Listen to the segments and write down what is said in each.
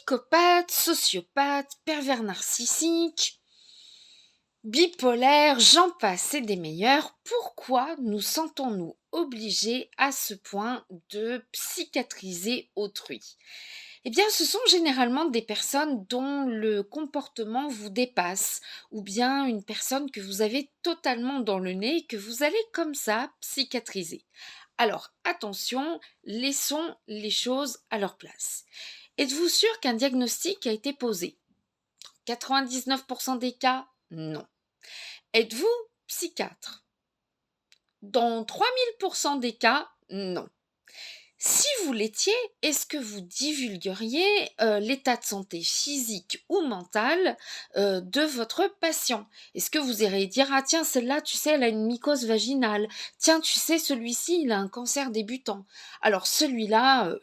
psychopathe, sociopathe, pervers narcissique, bipolaire, j'en passe et des meilleurs. Pourquoi nous sentons-nous obligés à ce point de psychiatriser autrui? Eh bien, ce sont généralement des personnes dont le comportement vous dépasse, ou bien une personne que vous avez totalement dans le nez et que vous allez comme ça psychiatriser. Alors, attention, laissons les choses à leur place. Êtes-vous sûr qu'un diagnostic a été posé? 99% des cas, non. Êtes-vous psychiatre? Dans 3000% des cas, non. Si vous l'étiez, est-ce que vous divulgueriez l'état de santé physique ou mental de votre patient? Est-ce que vous iriez dire, ah tiens, celle-là, tu sais, elle a une mycose vaginale. Tiens, tu sais, celui-ci, il a un cancer débutant. Alors celui-là,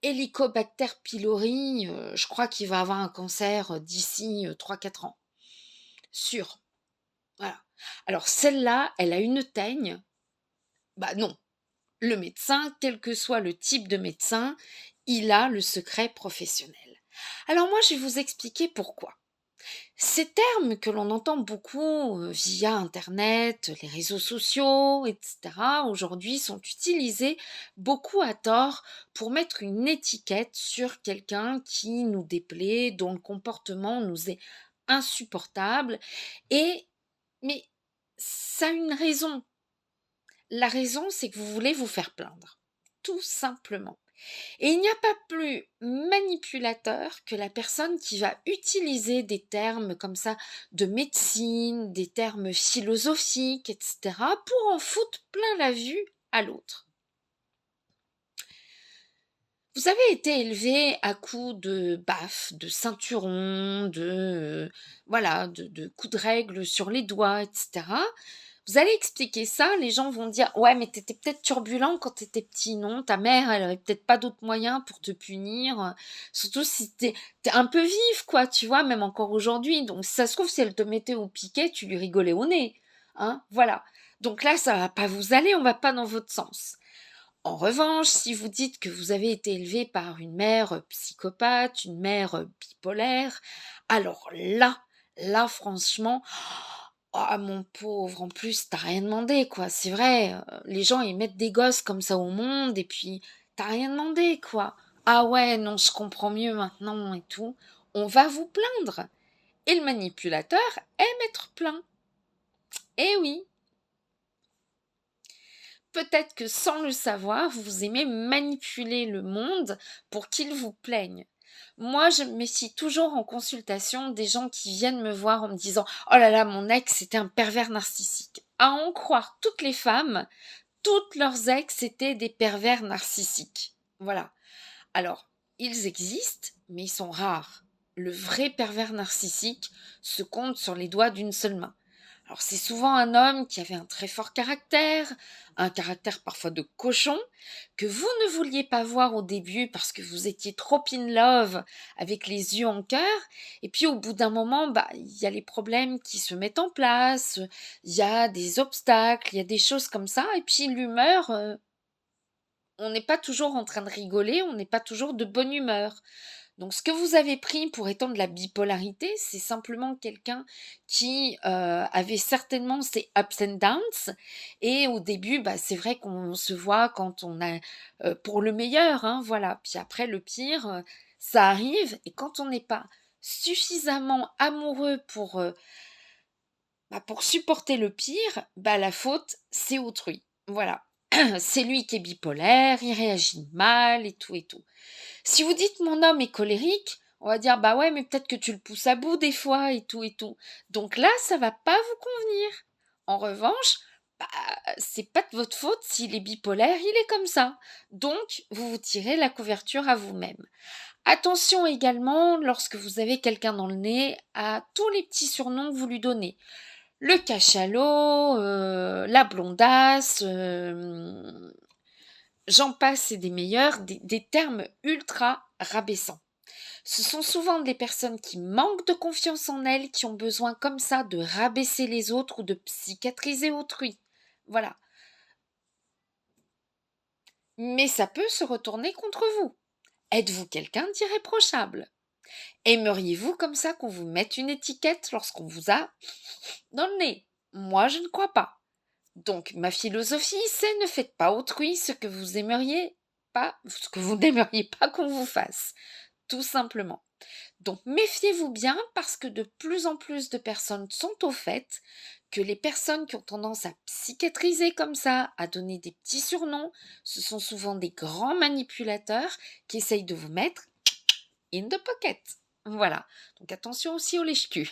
Helicobacter pylori, je crois qu'il va avoir un cancer d'ici 3-4 ans. Sûr. Voilà. Alors celle-là, elle a une teigne. Bah non. Le médecin, quel que soit le type de médecin, il a le secret professionnel. Alors moi, je vais vous expliquer pourquoi. Ces termes que l'on entend beaucoup via Internet, les réseaux sociaux, etc., aujourd'hui sont utilisés beaucoup à tort pour mettre une étiquette sur quelqu'un qui nous déplaît, dont le comportement nous est insupportable. Et, mais ça a une raison. La raison, c'est que vous voulez vous faire plaindre. Tout simplement. Et il n'y a pas plus manipulateur que la personne qui va utiliser des termes comme ça de médecine, des termes philosophiques, etc., pour en foutre plein la vue à l'autre. Vous avez été élevé à coups de baffes, de ceinturons, de coups de règle sur les doigts, etc. Vous allez expliquer ça, les gens vont dire ouais, mais t'étais peut-être turbulent quand t'étais petit, non? Ta mère, elle avait peut-être pas d'autres moyens pour te punir, surtout si t'es un peu vive, quoi, tu vois, même encore aujourd'hui. Donc si ça se trouve, si elle te mettait au piquet, tu lui rigolais au nez, hein, voilà. Donc là, ça va pas vous aller, on va pas dans votre sens. En revanche, si vous dites que vous avez été élevé par une mère psychopathe, une mère bipolaire, alors là franchement, ah mon pauvre, en plus t'as rien demandé quoi, c'est vrai, les gens ils mettent des gosses comme ça au monde et puis t'as rien demandé quoi. Ah ouais, non, je comprends mieux maintenant et tout. On va vous plaindre. Et le manipulateur aime être plaint. Eh oui, peut-être que sans le savoir, vous aimez manipuler le monde pour qu'il vous plaigne. Moi, je me méfie toujours en consultation des gens qui viennent me voir en me disant « Oh là là, mon ex, c'était un pervers narcissique. » À en croire toutes les femmes, toutes leurs ex étaient des pervers narcissiques. Voilà. Alors, ils existent, mais ils sont rares. Le vrai pervers narcissique se compte sur les doigts d'une seule main. Alors c'est souvent un homme qui avait un très fort caractère, un caractère parfois de cochon, que vous ne vouliez pas voir au début parce que vous étiez trop in love avec les yeux en cœur, et puis au bout d'un moment, il y a les problèmes qui se mettent en place, il y a des obstacles, il y a des choses comme ça, et puis l'humeur, on n'est pas toujours en train de rigoler, on n'est pas toujours de bonne humeur. Donc ce que vous avez pris pour étant de la bipolarité, c'est simplement quelqu'un qui avait certainement ses ups and downs. Et au début, c'est vrai qu'on se voit quand on a pour le meilleur, hein, voilà. Puis après, le pire, ça arrive. Et quand on n'est pas suffisamment amoureux pour supporter le pire, la faute, c'est autrui. Voilà. C'est lui qui est bipolaire, il réagit mal et tout et tout. Si vous dites mon homme est colérique, on va dire bah ouais, mais peut-être que tu le pousses à bout des fois et tout et tout. Donc là, ça va pas vous convenir. En revanche, bah, c'est pas de votre faute s'il est bipolaire, il est comme ça. Donc, vous vous tirez la couverture à vous-même. Attention également, lorsque vous avez quelqu'un dans le nez, à tous les petits surnoms que vous lui donnez. Le cachalot, la blondasse, j'en passe et des meilleurs, des termes ultra rabaissants. Ce sont souvent des personnes qui manquent de confiance en elles, qui ont besoin comme ça de rabaisser les autres ou de psychiatriser autrui. Voilà. Mais ça peut se retourner contre vous. Êtes-vous quelqu'un d'irréprochable? Aimeriez-vous comme ça qu'on vous mette une étiquette lorsqu'on vous a dans le nez? Moi, je ne crois pas. Donc, ma philosophie, c'est ne faites pas autrui ce que vous aimeriez pas, ce que vous n'aimeriez pas qu'on vous fasse. Tout simplement. Donc, méfiez-vous bien parce que de plus en plus de personnes sont au fait que les personnes qui ont tendance à psychiatriser comme ça, à donner des petits surnoms, ce sont souvent des grands manipulateurs qui essayent de vous mettre in the pocket. Voilà. Donc attention aussi aux lèche-cul.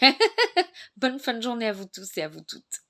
Bonne fin de journée à vous tous et à vous toutes.